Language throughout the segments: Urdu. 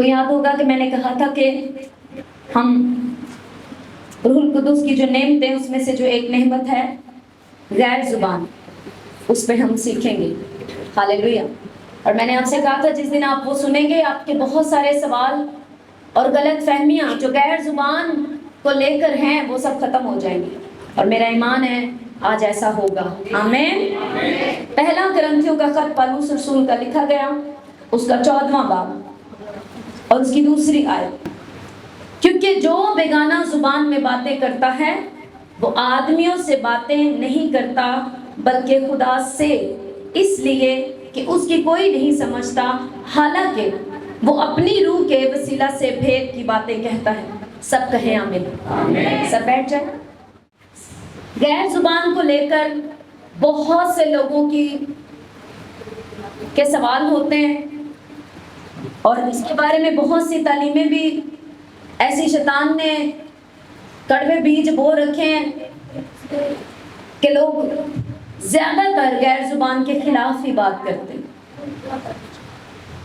کو یاد ہوگا کہ میں نے کہا تھا کہ ہم روح القدس کی جو نعمت ہے اس میں سے جو ایک نعمت ہے غیر زبان، اس پہ ہم سیکھیں گے۔ ہاللیلویہ۔ اور میں نے آپ سے کہا تھا جس دن آپ وہ سنیں گے آپ کے بہت سارے سوال اور غلط فہمیاں جو غیر زبان کو لے کر ہیں وہ سب ختم ہو جائیں گی، اور میرا ایمان ہے آج ایسا ہوگا۔ آمین۔ پہلا کرنتھیوں کا خط پالوس رسول کا لکھا گیا، اس کا 14واں باب اور اس کی 2 آیت۔ کیونکہ جو بیگانہ زبان میں باتیں کرتا ہے وہ آدمیوں سے باتیں نہیں کرتا بلکہ خدا سے، اس لیے کہ اس کی کوئی نہیں سمجھتا، حالانکہ وہ اپنی روح کے وسیلہ سے بھید کی باتیں کہتا ہے۔ سب کہیں آمین۔ سب بیٹھ جائیں۔ غیر زبان کو لے کر بہت سے لوگوں کے سوال ہوتے ہیں، اور اس کے بارے میں بہت سی تعلیمیں بھی ایسی شیطان نے کڑوے بیج بو رکھے ہیں کہ لوگ زیادہ تر غیر زبان کے خلاف ہی بات کرتے ہیں،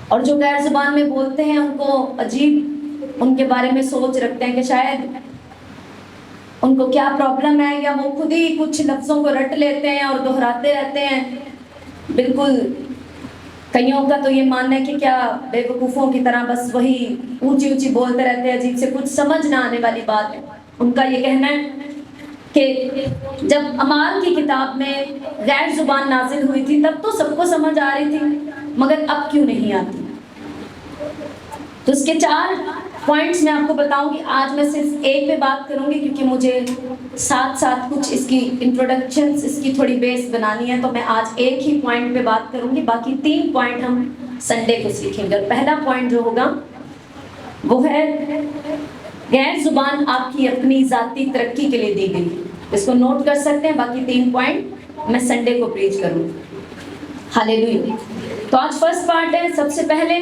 اور جو غیر زبان میں بولتے ہیں ان کو عجیب ان کے بارے میں سوچ رکھتے ہیں کہ شاید ان کو کیا پرابلم ہے، یا وہ خود ہی کچھ لفظوں کو رٹ لیتے ہیں اور دہراتے رہتے ہیں۔ بالکل کئیوں کا تو یہ ماننا ہے کہ کیا بے وقوفوں کی طرح بس وہی اونچی اونچی بولتے رہتے ہیں، عجیب سے کچھ سمجھ نہ آنے والی بات ہے۔ ان کا یہ کہنا ہے کہ جب اعمال کی کتاب میں غیر زبان نازل ہوئی تھی تب تو سب کو سمجھ آ رہی تھی، مگر اب کیوں نہیں آتی؟ تو اس کے 4 پوائنٹس میں آپ کو بتاؤں گی۔ آج میں صرف ایک پہ بات کروں گی کیونکہ مجھے ساتھ ساتھ کچھ اس کی انٹروڈکشنز، اس کی تھوڑی بیس بنانی ہے، تو میں آج ایک ہی پوائنٹ پہ بات کروں گی، باقی 3 پوائنٹ ہم سنڈے کو سیکھیں گے۔ اور پہلا پوائنٹ جو ہوگا وہ ہے غیر زبان آپ کی اپنی ذاتی ترقی کے لیے دی گئی۔ اس کو نوٹ کر سکتے ہیں، باقی 3 پوائنٹ میں سنڈے کو پریچ کروں۔ ہاللیلویہ۔ تو آج فرسٹ پارٹ ہے، سب سے پہلے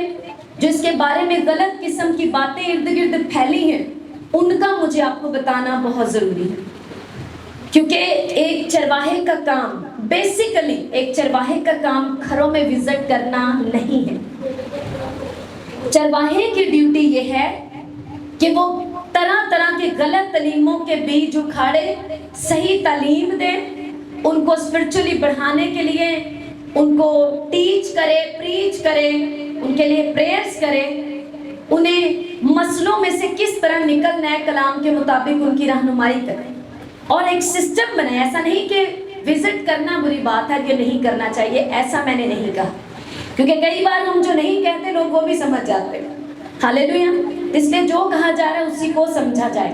جو اس کے بارے میں غلط قسم کی باتیں ارد گرد پھیلی ہیں ان کا مجھے آپ کو بتانا بہت ضروری ہے، کیونکہ ایک چرواہے کا کام، بیسیکلی ایک چرواہے کا کام گھروں میں وزٹ کرنا نہیں ہے۔ چرواہے کی ڈیوٹی یہ ہے کہ وہ طرح طرح کے غلط تعلیموں کے بیج اکھاڑے، صحیح تعلیم دے، ان کو اسپرچولی بڑھانے کے لیے ان کو ٹیچ کرے، پریچ کرے، ان کے لیے پریئرز کرے، انہیں مسئلوں میں سے کس طرح نکلنا ہے کلام کے مطابق ان کی رہنمائی کرے، اور ایک سسٹم بنائے۔ ایسا نہیں کہ وزٹ کرنا بری بات ہے، یہ نہیں کرنا چاہیے، ایسا میں نے نہیں کہا، کیونکہ کئی بار ہم جو نہیں کہتے لوگ وہ بھی سمجھ جاتے ہیں۔ ہاللیلویہ۔ اس لیے جو کہا جا رہا ہے اسی کو سمجھا جائے۔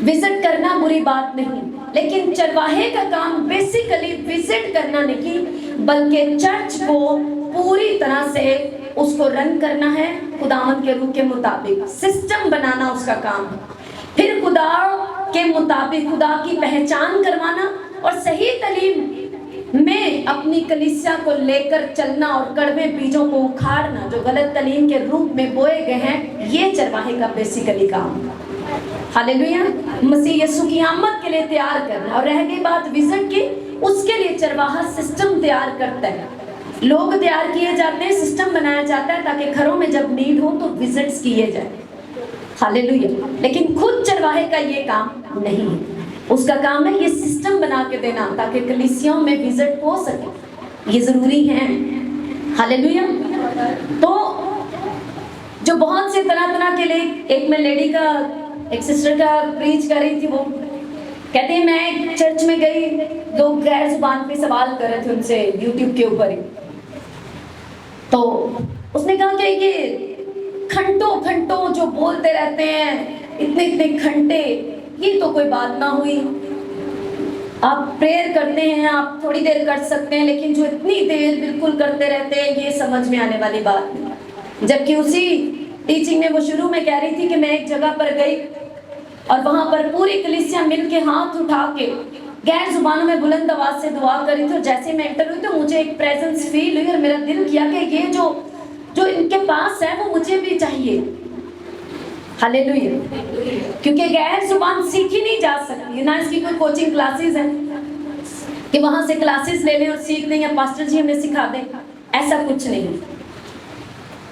وزٹ کرنا بری بات نہیں، لیکن چرواہے کا کام بیسیکلی وزٹ کرنا نہیں بلکہ چرچ کو پوری طرح سے اس کو رن کرنا ہے، خداوند کے روح کے مطابق سسٹم بنانا اس کا کام ہے، پھر خدا کے مطابق خدا کی پہچان کروانا اور صحیح تعلیم میں اپنی کلیسیا کو لے کر چلنا اور کڑوے بیجوں کو اکھاڑنا جو غلط تعلیم کے روپ میں بوئے گئے ہیں، یہ چرواہے کا بیسیکلی کام ہے۔ ہاللیلویہ۔ مسیح یسوع کی آمد کے لیے تیار کرنا، اور رہ گئی بات وزٹ کی، اس کے لیے چرواہا سسٹم تیار کرتا ہے، لوگ تیار کیے جاتے ہیں، سسٹم بنایا جاتا ہے تاکہ گھروں میں جب نیڈ ہو تو وزٹس کیے جائیں۔ ہاللیلویہ۔ لیکن خود چرواہے کا یہ کام نہیں ہے، اس کا کام ہے یہ سسٹم بنا کے دینا تاکہ کلیسیوں میں وزٹ ہو سکے، یہ ضروری ہے۔ ہاللیلویہ۔ تو جو بہت سے طرح طرح کے لیے، ایک میں لیڈی کا، ایک سسٹر کا پریچ کر رہی تھی، وہ کہتے ہیں میں ایک چرچ میں گئی، لوگ غیر زبان پہ سوال کر رہے تھے ان سے یوٹیوب کے اوپر ہی، تو اس نے کہا کہ یہ گھنٹوں جو بولتے رہتے ہیں، اتنے گھنٹے، یہ تو کوئی بات نہ ہوئی، آپ پریئر کرتے ہیں، آپ تھوڑی دیر کر سکتے ہیں، لیکن جو اتنی دیر بالکل کرتے رہتے ہیں، یہ سمجھ میں آنے والی بات نہیں۔ جبکہ اسی ٹیچنگ میں وہ شروع میں کہہ رہی تھی کہ میں ایک جگہ پر گئی اور وہاں پر پوری کلیسیا مل کے ہاتھ اٹھا کے غیر زبانوں میں بلند آواز سے دعا کری تھی، اور جیسے میں انٹر ہوئی تو مجھے ایک پریزنس فیل ہوئی اور میرا دل کیا کہ یہ جو ان کے پاس ہے وہ مجھے بھی چاہیے۔ ہاللیلویہ۔ کیونکہ غیر زبان سیکھی نہیں جا سکتی، نہ اس کی کوئی کوچنگ کلاسز ہیں کہ وہاں سے کلاسز لے لیں اور سیکھ لیں، یا پاسٹر جی ہمیں سکھا دیں، ایسا کچھ نہیں۔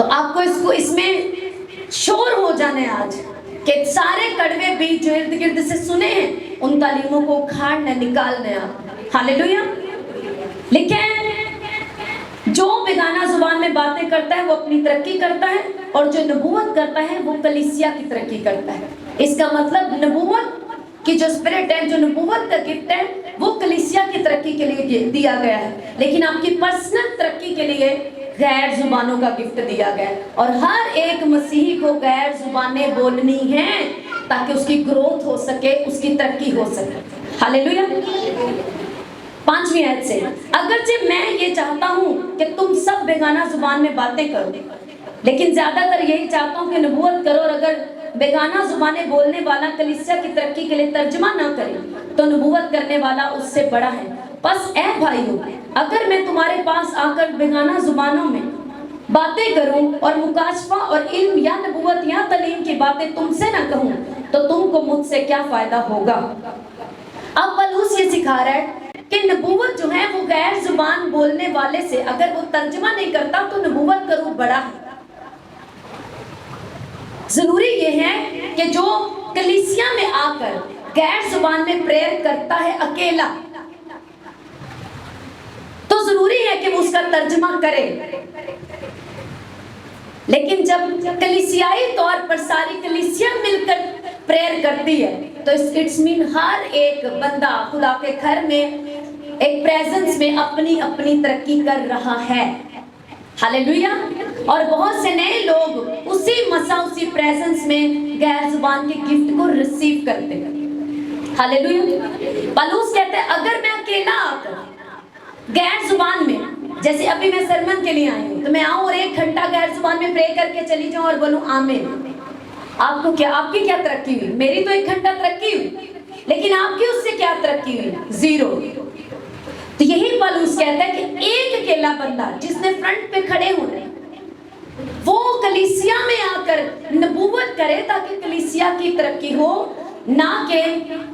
تو آپ کو اس میں شور ہو جانے آج کہ سارے کڑوے بیج جو ارد گرد سے سنے ہیں ان تعلیموں کو اکھاڑنے نکالنے آپ. ہاللیلویا. لیکن جو بیگانہ زبان میں باتیں کرتا ہے وہ اپنی ترقی کرتا ہے، اور جو نبوت کرتا ہے وہ کلیسیا کی ترقی کرتا ہے. اس کا مطلب نبوت کی جو اسپرٹ ہے، جو نبوت کا گفٹ ہے، وہ کلیسیا کی ترقی کے لیے دیا گیا ہے، لیکن آپ کی پرسنل ترقی کے لیے غیر زبانوں کا گفٹ دیا گیا ہے. اور ہر ایک مسیحی کو غیر زبانیں بولنی ہیں تاکہ اس کی گروتھ ہو سکے، اس کی ترقی ہو سکے. ہاللیلویا. 5ویں آیت سے، اگرچہ میں یہ چاہتا ہوں کہ تم سب بیگانہ زبان میں باتیں کرو، لیکن زیادہ تر یہی چاہتا ہوں کہ نبوت کرو، اور اگر بیگانہ زبانیں بولنے والا کلیسیا کی ترقی کے لیے ترجمہ نہ کرے تو نبوت کرنے والا اس سے بڑا ہے. بس اے بھائیو، اگر میں تمہارے پاس آ کر بیگانہ زبانوں میں باتیں کروں اور مکاشفہ اور علم یا نبوت یا تعلیم کی باتیں تم سے نہ کہوں تو تم کو مجھ سے کیا فائدہ ہوگا. اب پولس یہ سکھا رہا ہے کہ نبوت جو ہے وہ غیر زبان بولنے والے سے اگر وہ ترجمہ نہیں کرتا تو نبوت کا روپ بڑا ہے. ضروری یہ ہے کہ جو کلیسیا میں آ کر غیر زبان میں پریئر کرتا ہے اکیلا، تو ضروری ہے کہ وہ اس کا ترجمہ کرے. لیکن جب کلیسیائی طور پر ساری کلیسیا مل کر پریئر کرتی ہے تو اٹس مین ہر ایک بندہ خدا کے گھر میں ایک پریزنس میں اپنی اپنی ترقی کر رہا ہے. ہاللیلویا. اور بہت سے نئے لوگ اسی مسا اسی پریزنس میں غیر زبان کے گفٹ کو ریسیو کرتے ہیں. ہاللیلویا. پولس کہتے ہیں اگر میں اکیلا آ کر غیر زبان میں، جیسے ابھی میں سرمن کے لیے آئی ہوں تو میں آؤں اور 1 گھنٹہ غیر زبان میں پرے کر کے چلی جاؤں اور بولوں آمین، آپ کو کیا، آپ کی کیا ترقی ہوئی؟ میری تو 1 گھنٹہ ترقی ہوئی، لیکن آپ کی اس سے کیا ترقی ہوئی؟ زیرو. تو یہی پولس کہتا ہے کہ ایک اکیلا بندہ جس نے فرنٹ پہ کھڑے ہونا ہے وہ کلیسیا میں آ کر نبوت کرے تاکہ کلیسیا کی ترقی ہو، نہ کہ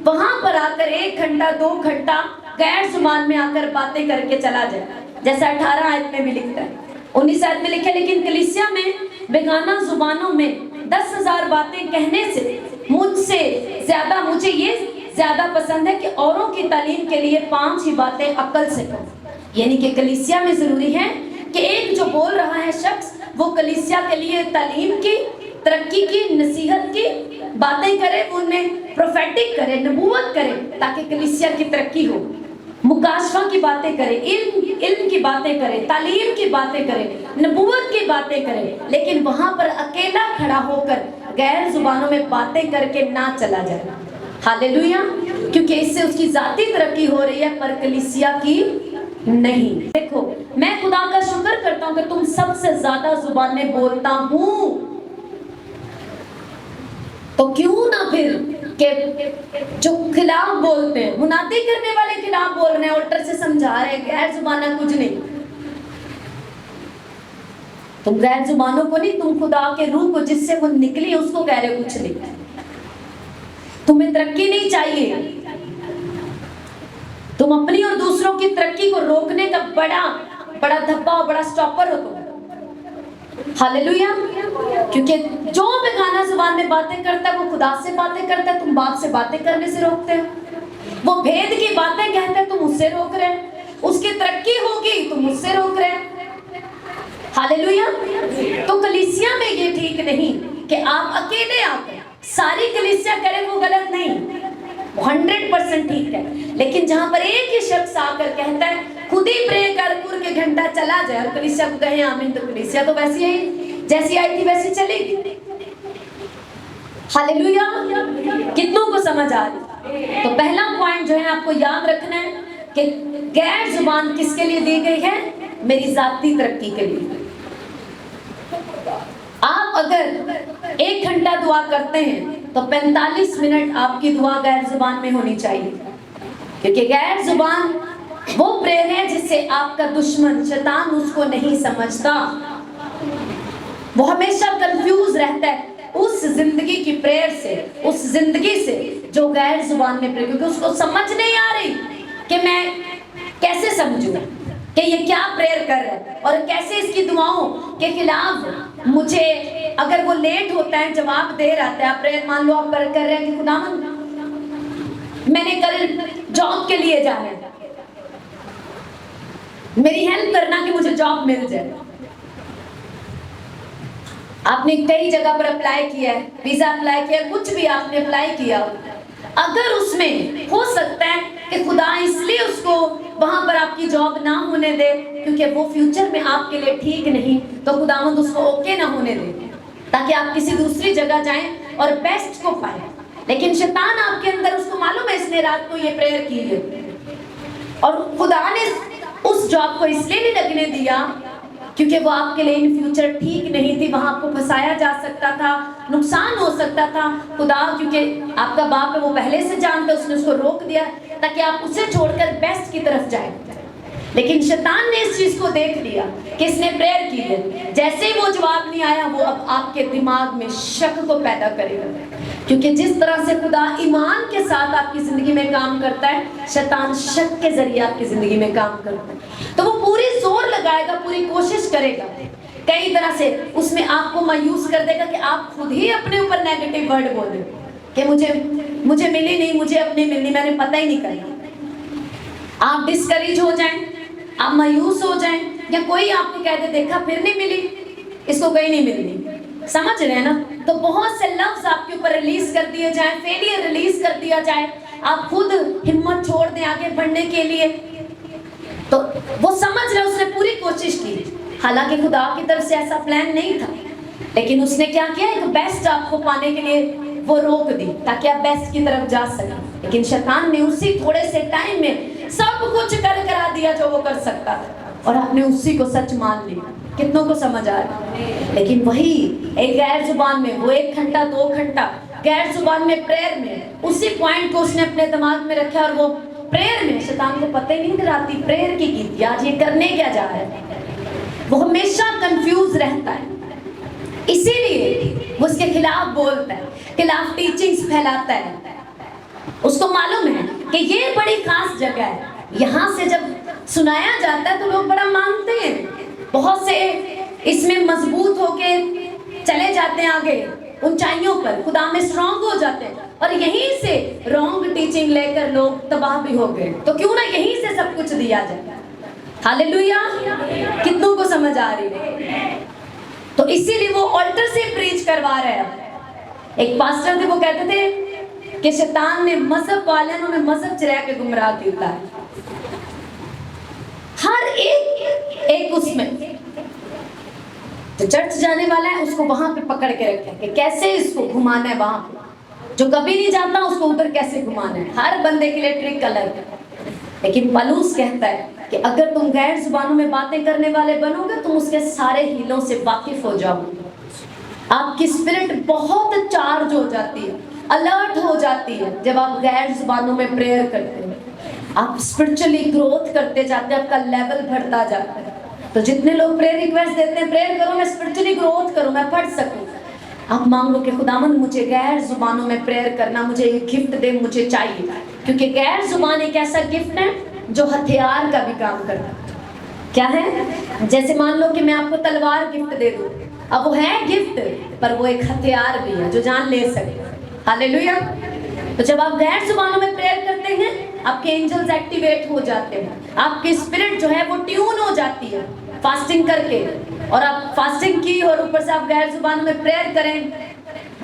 وہاں پر آ کر 1 گھنٹہ 2 گھنٹہ غیر زبان میں آ کر باتیں کر کے چلا جائے. جیسا 18 آیت میں بھی لکھتا ہے، 19 آیت میں لکھا ہے لیکن کلیسیا میں بیگانہ زبانوں میں 10,000 باتیں کہنے سے مجھے یہ زیادہ پسند ہے کہ اوروں کی تعلیم کے لیے 5 ہی باتیں عقل سے کرو. یعنی کہ کلیسیا میں ضروری ہے کہ ایک جو بول رہا ہے شخص وہ کلیسیا کے لیے تعلیم کی، ترقی کی، نصیحت کی باتیں کرے، ان میں پروفیٹک کرے، نبوت کرے تاکہ کلیسیا کی ترقی ہو. مکاشفہ کی باتیں کرے، علم کی باتیں کرے، تعلیم کی باتیں کرے، نبوت کی باتیں کرے، لیکن وہاں پر اکیلا کھڑا ہو کر غیر زبانوں میں باتیں کر کے نہ چلا جائے. ہاللیلویا. کیونکہ اس سے اس کی ذاتی ترقی ہو رہی ہے پر کلیسیا کی نہیں. دیکھو میں خدا کا شکر کرتا ہوں کہ تم سب سے زیادہ زبانیں بولتا ہوں، تو کیوں نہ پھر کہ جو خلاف بولتے ہیں، منادی کرنے والے خلاف بول رہے ہیں، الٹر سے سمجھا رہے ہیں غیر زبانہ کچھ نہیں. تم غیر زبانوں کو نہیں، تم خدا کے روح کو جس سے وہ نکلی اس کو کہہ رہے کچھ نہیں. تمہیں ترقی نہیں چاہیے، تم اپنی اور دوسروں کی ترقی کو روکنے کا بڑا دھبا اور بڑا سٹاپر ہو تم. ہاللیلویا. کیونکہ جو بیگانہ زبان میں باتیں کرتا ہے وہ خدا سے باتیں کرتا ہے، تم باپ سے باتیں کرنے سے روکتے ہیں. وہ بھید کی باتیں کہتا ہے، تم اس سے روک رہے ہیں. اس کی ترقی ہوگی، تم اس سے روک رہے ہیں. ہاللیلویا. تو کلیسیا میں یہ ٹھیک نہیں کہ آپ اکیلے آتے ہیں ساری کلیسیا کرے، وہ غلط نہیں، 100% ٹھیک ہے. لیکن جہاں پر ایک ہی شخص آ کر کہتا ہے خود ہی پرے کر کے گھنٹہ چلا جائے اور کلیسیا کو کہیں آمین، تو کلیسیا تو ویسی ہی جیسی آئی تھی ویسی چلے گی. ہاللیلویا. کتنوں کو سمجھ آ رہی؟ تو پہلا پوائنٹ جو ہے آپ کو یاد رکھنا ہے کہ غیر زبان کس کے لیے دی گئی ہے؟ میری ذاتی ترقی کے لیے. آپ اگر 1 گھنٹہ دعا کرتے ہیں تو 45 منٹ آپ کی دعا غیر زبان میں ہونی چاہیے. کیونکہ غیر زبان وہ پریئر ہے جس سے آپ کا دشمن شیطان اس کو نہیں سمجھتا، وہ ہمیشہ کنفیوز رہتا ہے اس زندگی کی پریئر سے، اس زندگی سے جو غیر زبان میں پریئر، کیونکہ اس کو سمجھ نہیں آ رہی کہ میں کیسے سمجھوں، کہ یہ کیا پریئر کر رہا ہے اور کیسے اس کی دعاؤں کے خلاف مجھے اگر وہ لیٹ ہوتا ہے جواب دے رہا ہے. آپ پریئر مان لو آپ کر رہے ہیں کہ خداوند میں نے کل جاب کے لیے جانا ہے, میری ہیلپ کرنا کہ مجھے جاب مل جائے. آپ نے کئی جگہ پر اپلائی کیا ہے, ویزا اپلائی کیا, کچھ بھی آپ نے اپلائی کیا, اگر اس میں ہو سکتا ہے کہ خدا اس لیے اس کو وہاں پر آپ کی جاب نہ ہونے دے کیونکہ وہ فیوچر میں آپ کے لیے ٹھیک نہیں, تو خداوند اس کو اوکے نہ ہونے دے تاکہ آپ کسی دوسری جگہ جائیں اور بیسٹ کو پائیں. لیکن شیطان آپ کے اندر, اس کو معلوم ہے اس نے رات کو یہ پریئر کی ہے اور خدا نے اس جاب کو اس لیے نہیں لگنے دیا کیونکہ وہ آپ کے لیے ان فیوچر ٹھیک نہیں تھی, وہاں آپ کو پھنسایا جا سکتا تھا, نقصان ہو سکتا تھا. خدا کیونکہ آپ کا باپ ہے وہ پہلے سے جانتا, اس نے اس کو روک دیا تاکہ آپ اسے چھوڑ کر بیسٹ کی طرف جائیں. لیکن شیطان نے اس چیز کو دیکھ لیا کہ اس نے پریئر کی ہے, جیسے ہی وہ جواب نہیں آیا وہ اب آپ کے دماغ میں شک کو پیدا کرے گا, کیونکہ جس طرح سے خدا ایمان کے ساتھ آپ کی زندگی میں کام کرتا ہے, شیطان شک کے ذریعے آپ کی زندگی میں کام کرتا ہے. تو وہ پوری زور لگائے گا, پوری کوشش کرے گا, کئی طرح سے اس میں آپ کو مایوس کر دے گا کہ آپ خود ہی اپنے اوپر نیگیٹو ورڈ بولیں کہ مجھے ملی نہیں, مجھے اپنی ملنی, میں نے پتہ ہی نہیں کرنا. آپ ڈسکریج ہو جائیں, آپ مایوس ہو جائیں, یا کوئی آپ کو کہہ دے دیکھا پھر نہیں ملی, اس کو کہیں نہیں ملنی, سمجھ رہے ہیں نا. تو بہت سے لفظ آپ کے اوپر ریلیز کر دیے جائیں, فیلئر ریلیز کر دیا جائے, آپ خود ہمت چھوڑ دیں آگے بڑھنے کے لیے. تو وہ سمجھ رہے اس نے پوری کوشش کی, حالانکہ خدا کی طرف سے ایسا پلان نہیں تھا, لیکن اس نے کیا کیا, ایک بیسٹ آپ کو پانے کے لیے وہ روک دی تاکہ آپ بیسٹ کی طرف جا سکیں. لیکن شیطان نے اسی تھوڑے سے ٹائم میں سب کچھ کرا دیا جو وہ کر سکتا تھا, اور آپ نے اسی کو سچ مان لیا. کتنوں کو سمجھ آ رہا ہے؟ لیکن وہی ایک غیر زبان میں وہ 1 گھنٹہ 2 گھنٹہ غیر زبان میں پریئر میں اسی پوائنٹ کو اس نے اپنے دماغ میں رکھا, اور وہ پریئر میں شیطان کو پتہ ہی نہیں کراتی پریئر کی تھی, آج یہ کرنے کیا جا رہا ہے. وہ ہمیشہ کنفیوز رہتا ہے, اسی لیے وہ اس کے خلاف بولتا ہے, خلاف ٹیچنگز پھیلاتا ہے. اس کو معلوم ہے کہ یہ بڑی خاص جگہ ہے, یہاں سے جب سنایا جاتا ہے تو لوگ بڑا مانتے ہیں, بہت سے اس میں مضبوط ہو کے چلے جاتے ہیں آگے اونچائیوں پر, خدا میں اسٹرانگ ہو جاتے ہیں, اور یہیں سے رانگ ٹیچنگ لے کر لوگ تباہ بھی ہو گئے. تو کیوں نہ یہیں سے سب کچھ دیا جائے. ہاللیلویا, کتنوں کو سمجھ آ رہی ہے؟ تو اسی لیے وہ آلٹر سے پریچ کروا رہے ہیں. ایک پاسٹر تھے, وہ کہتے تھے کہ شیطان نے مذہب والوں نے مذہب چرا کے گمراہ کیتا ہے. ہر ایک اس میں جو چرچ جانے والا ہے اس کو وہاں پہ پکڑ کے رکھے کہ کیسے اس کو گھمانا ہے, وہاں پہ جو کبھی نہیں جاتا اس کو ادھر کیسے گھمانا ہے. ہر بندے کے لیے ٹرک الگ ہے. لیکن پولس کہتا ہے کہ اگر تم غیر زبانوں میں باتیں کرنے والے بنو گے, تم اس کے سارے ہیلوں سے واقف ہو جاؤ گے. آپ کی اسپرٹ بہت چارج ہو جاتی ہے, الرٹ ہو جاتی ہے جب آپ غیر زبانوں میں پریئر کرتے ہیں. آپ اسپرچولی گروتھ کرتے جاتے ہیں, آپ کا لیول بڑھتا جاتا ہے. تو جتنے لوگ پریئر ریکویسٹ دیتے ہیں, پریئر کرو میں اسپرچولی گروتھ کروں, میں پڑھ سکوں, آپ مانگو کہ خداوند مجھے غیر زبانوں میں پریئر کرنا, مجھے یہ گفٹ دے, مجھے چاہیے. کیونکہ غیر زبان ایک ایسا گفٹ ہے جو ہتھیار کا بھی کام کرتا ہے. کیا ہے؟ جیسے مان لو کہ میں آپ کو تلوار گفٹ دے دوں, اب وہ ہے گفٹ پر وہ ایک ہتھیار بھی ہے جو جان لے سکے. ہاللیلویا. تو جب آپ غیر زبانوں میں پریئر کرتے ہیں, آپ کے اینجلز ایکٹیویٹ ہو جاتے ہیں, آپ کی اسپرٹ جو ہے وہ ٹیون ہو جاتی ہے فاسٹنگ کر کے. اور آپ فاسٹنگ کی اور اوپر سے آپ غیر زبانوں میں پریئر کریں,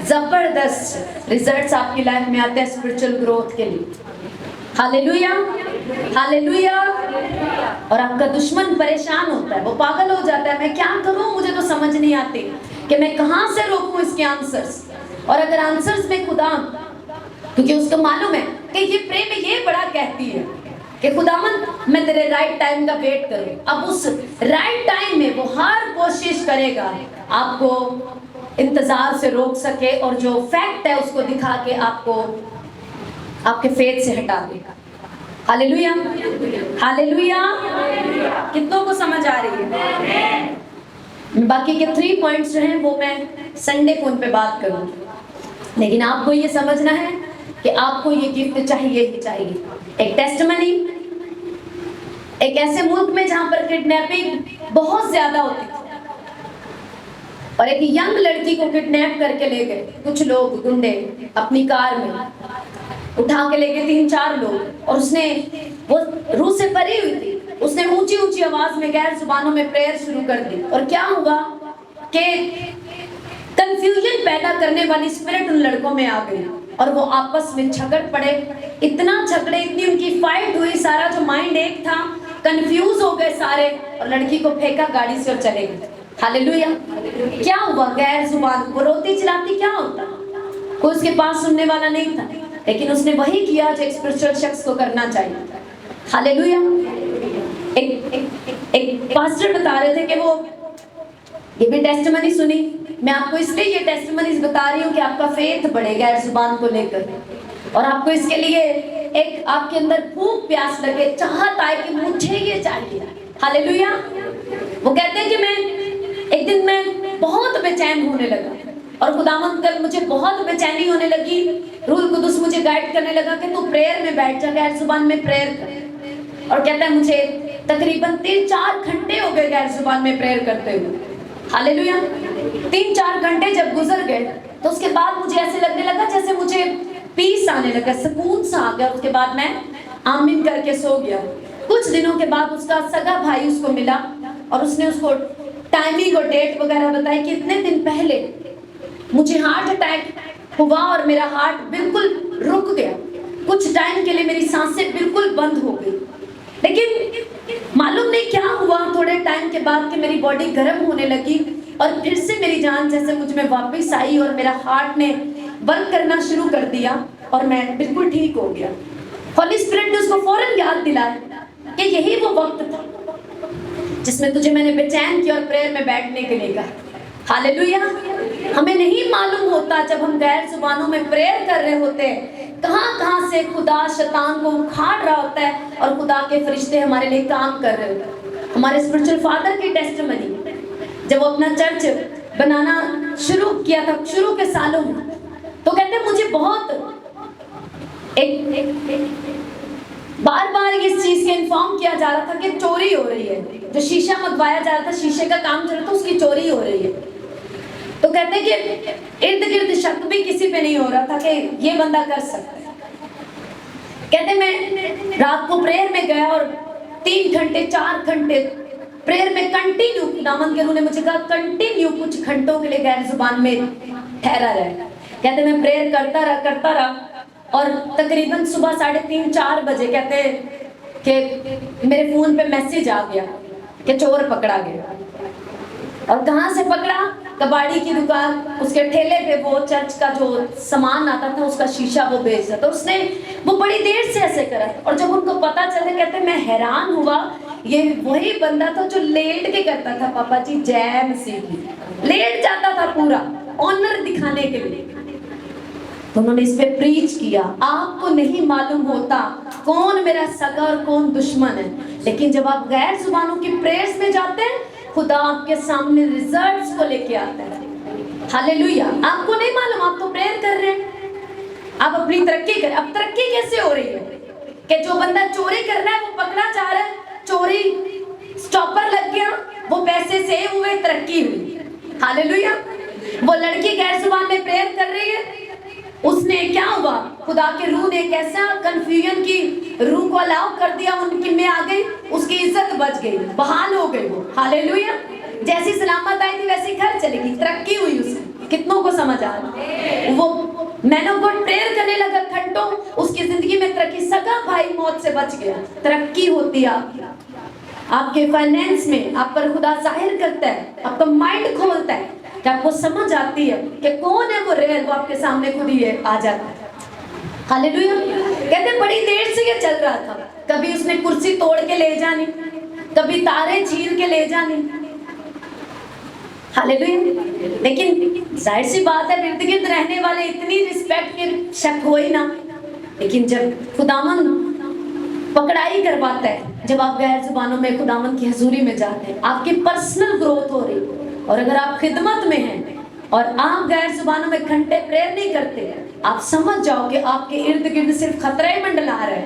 زبردست ریزلٹس آپ کی لائف میں آتے ہیں اسپرچل گروتھ کے لیے. ہاللیلویا, ہاللیلویا. اور آپ کا دشمن پریشان ہوتا ہے, وہ پاگل ہو جاتا ہے, میں کیا کروں, مجھے تو سمجھ نہیں آتی کہ میں کہاں سے روکوں اس کے آنسرز. اور اگر آنسرز میں خدا, کیونکہ اس کو معلوم ہے کہ یہ پرے میں یہ بڑا کہتی ہے کہ خداوند میں تیرے رائٹ ٹائم کا ویٹ کروں. اب اس رائٹ ٹائم میں وہ ہر کوشش کرے گا آپ کو انتظار سے روک سکے, اور جو فیکٹ ہے اس کو دکھا کے آپ کو آپ کے فیتھ سے ہٹا دے گا. ہاللیلویا, ہاللیلویا. کتنوں کو سمجھ آ رہی ہے؟ باقی کے 3 پوائنٹس جو ہیں وہ میں سنڈے کو ان پہ بات کروں گی, لیکن آپ کو یہ سمجھنا ہے کہ آپ کو یہ گفٹ چاہیے ہی چاہیے. ایک ٹیسٹمنی, ایک ایسے ملک میں جہاں پر کڈنیپنگ بہت زیادہ ہوتی تھی، اور ایک ینگ لڑکی کو کڈنیپ کر کے لے گئے کچھ لوگ گنڈے اپنی کار میں اٹھا کے لے گئے 3-4 لوگ، اور اس نے، وہ روح سے بھری ہوئی تھی، اس نے اونچی اونچی آواز میں غیر زبانوں میں پریئر شروع کر دی، اور کیا ہوا کہ کنفیوژن پیدا کرنے والی اسپرٹ ان لڑکوں میں آ گئی اور وہ آپس میں جھگڑ پڑے، اتنا جھگڑے، اتنی ان کی فائٹ ہوئی، سارا جو مائنڈ ایک تھا کنفیوز ہو گئے سارے، اور لڑکی کو پھینکا گاڑی سے اور چلے گئے۔ ہاللیلویا۔ کیا ہوا؟ غیر زبان، وہ روتی چلاتی کیا ہوتا، کوئی اس کے پاس سننے والا نہیں تھا، لیکن اس نے وہی کیا جو ایک اسپرچوئل شخص کو کرنا چاہیے۔ ہاللیلویا۔ ایک پاسٹر بتا رہے تھے کہ وہ یہ بھی ٹیسٹیمنی سنی، میں آپ کو اس لیے یہ ٹیسٹیمنیز بتا رہی ہوں کہ آپ کا فیتھ بڑھے غیر زبان کو لے کر، اور آپ کو اس کے لیے ایک آپ کے اندر بھوک پیاس لگے، چاہت آئے کہ مجھے یہ چاہیے۔ ہاللیلویا۔ وہ کہتے ہیں کہ میں ایک دن میں بہت بے چین ہونے لگا، اور خداوند کل مجھے بہت بے چینی ہونے لگی، روح القدس مجھے گائیڈ کرنے لگا کہ تو پریئر میں بیٹھ جا، غیر زبان میں پریئر کر، اور کہتا ہے مجھے تقریباً 3-4 گھنٹے ہو گئے غیر زبان میں پریئر کرتے ہوئے۔ ہاللیلویا۔ 3-4 گھنٹے جب گزر گئے تو اس کے بعد مجھے ایسے لگنے لگا جیسے مجھے پیس آنے لگا، سکون سا آ گیا، اس کے بعد میں آمین کر کے سو گیا۔ کچھ دنوں کے بعد اس کا سگا بھائی اس کو ملا، اور اس نے اس کو ٹائمنگ اور ڈیٹ وغیرہ بتائی کہ اتنے دن پہلے مجھے ہارٹ اٹیک ہوا اور میرا ہارٹ بالکل رک گیا، کچھ ٹائم کے لیے میری سانسیں بالکل بند ہو گئی، لیکن معلوم نہیں کیا ہوا، تھوڑے ٹائم کے بعد کہ میری باڈی گرم ہونے لگی، اور پھر سے میری جان جیسے مجھ میں واپس آئی، اور میرا ہارٹ نے ورک کرنا شروع کر دیا، اور میں بالکل ٹھیک ہو گیا۔ ہولی اسپرٹ نے اس کو فوراً یاد دلایا کہ یہی وہ وقت تھا جس میں تجھے میں نے بے چین کیا اور پریئر میں بیٹھنے کے لیے کہا۔ ہاللیلویا۔ ہمیں نہیں معلوم ہوتا جب ہم غیر زبانوں میں پریئر کر رہے ہوتے ہیں کہاں سے خدا شیطان کو اکھاڑ رہا ہوتا ہے، اور خدا کے فرشتے ہمارے لیے کام کر رہے ہوتے ہیں۔ ہمارے اسپرچوئل فادر کی ٹیسٹیمنی، جب وہ اپنا چرچ بنانا شروع کیا تھا شروع کے سالوں میں، تو کہتے ہیں مجھے بہت بار بار اس چیز کے انفارم کیا جا رہا تھا کہ چوری ہو رہی ہے، جو شیشہ منگوایا جا رہا تھا، شیشے کا کام چل رہا تھا، اس کی چوری ہو رہی ہے۔ تو کہتے ہیں کہ ارد گرد شک بھی کسی پہ نہیں ہو رہا تھا کہ یہ بندہ کر سکتا ہے۔ کہتے ہیں میں رات کو پریئر میں گیا، اور 3 گھنٹے 4 گھنٹے پریئر میں کنٹینیو، خداوند کے روح نے مجھے کہا کنٹینیو کچھ گھنٹوں کے لیے غیر زبان میں ٹھہرا رہے۔ کہتے ہیں میں پریئر کرتا رہا، اور تقریباً صبح 3:30-4 بجے کہتے ہیں کہ میرے فون پہ میسیج آ گیا کہ چور پکڑا گیا۔ اور کہاں سے پکڑا؟ کباڑی کی دکان، اس کے ٹھیلے پہ وہ چرچ کا جو سامان آتا تھا اس کا شیشہ وہ بیچتا تھا۔ اس نے وہ بڑی دیر سے ایسے کرا، اور جب ان کو پتا چلے کہتے میں حیران ہوا، یہ وہی بندہ تھا جو لیٹ کے کرتا تھا، پاپا جی جے مسیح کی، لیٹ جاتا تھا پورا آنر دکھانے کے لیے۔ تو انہوں نے اس پہ پریچ کیا، آپ کو نہیں معلوم ہوتا کون میرا سگا اور کون دشمن ہے، لیکن جب آپ غیر زبانوں کی پریئرز میں جاتے ہیں خدا آپ کے سامنے ریزلٹس کو لے کے آتا ہے۔ ہاللیلویا۔ آپ کو نہیں معلوم، آپ تو پریئر کر رہے ہیں، آپ اپنی ترقی کریں۔ اب ترقی کیسے ہو رہی ہے کہ جو بندہ چوری کر رہا ہے وہ پکڑا جا رہا ہے، چوری سٹاپر لگ گیا، وہ پیسے سیو ہوئے، ترقی ہوئی۔ ہاللیلویا۔ وہ لڑکی غیر زبان میں پریئر کر رہی ہے، اس نے کیا ہوا، خدا کے روح نے ایک ایسا کنفیوژن کی روح کو الاؤ کر دیا، ان کی میں آ گئی، اس کی عزت بچ گئی، بحال ہو گئی وہ۔ ہاللیلویا۔ جیسی سلامت آئی تھی ویسی گھر چلے گی، ترقی ہوئی اس کی۔ کتنوں کو سمجھ آ رہا؟ وہ مین آف گاڈ پریئر کرنے لگا گھنٹوں، اس کی زندگی میں ترقی، سگا بھائی موت سے بچ گیا، ترقی ہوتی ہے آپ کے فائنینس میں، آپ پر خدا ظاہر کرتا ہے، آپ کا مائنڈ کھولتا ہے کہ آپ کو سمجھ آتی ہے کہ کون ہے وہ ریئل، وہ آپ کے سامنے خود ہی آ جاتا ہے۔ ہاللیلویا۔ کہتے ہیں بڑی دیر سے یہ چل رہا تھا، کبھی اس نے کرسی توڑ کے لے جانی، کبھی تارے چھیل کے لے جانی۔ ہاللیلویا۔ لیکن ظاہر سی بات ہے ارد گرد رہنے والے اتنی رسپیکٹ کے شک ہو ہی نہ، لیکن جب خداوند پکڑائی کرواتا ہے، جب آپ غیر زبانوں میں خداوند کی حضوری میں جاتے ہیں، آپ کی پرسنل گروتھ ہو رہی ہے۔ اور اگر آپ خدمت میں ہیں اور آپ غیر زبانوں میں گھنٹے پریئر نہیں کرتے، آپ سمجھ جاؤ کہ آپ کے ارد گرد صرف خطرہ ہی منڈلا رہا ہے۔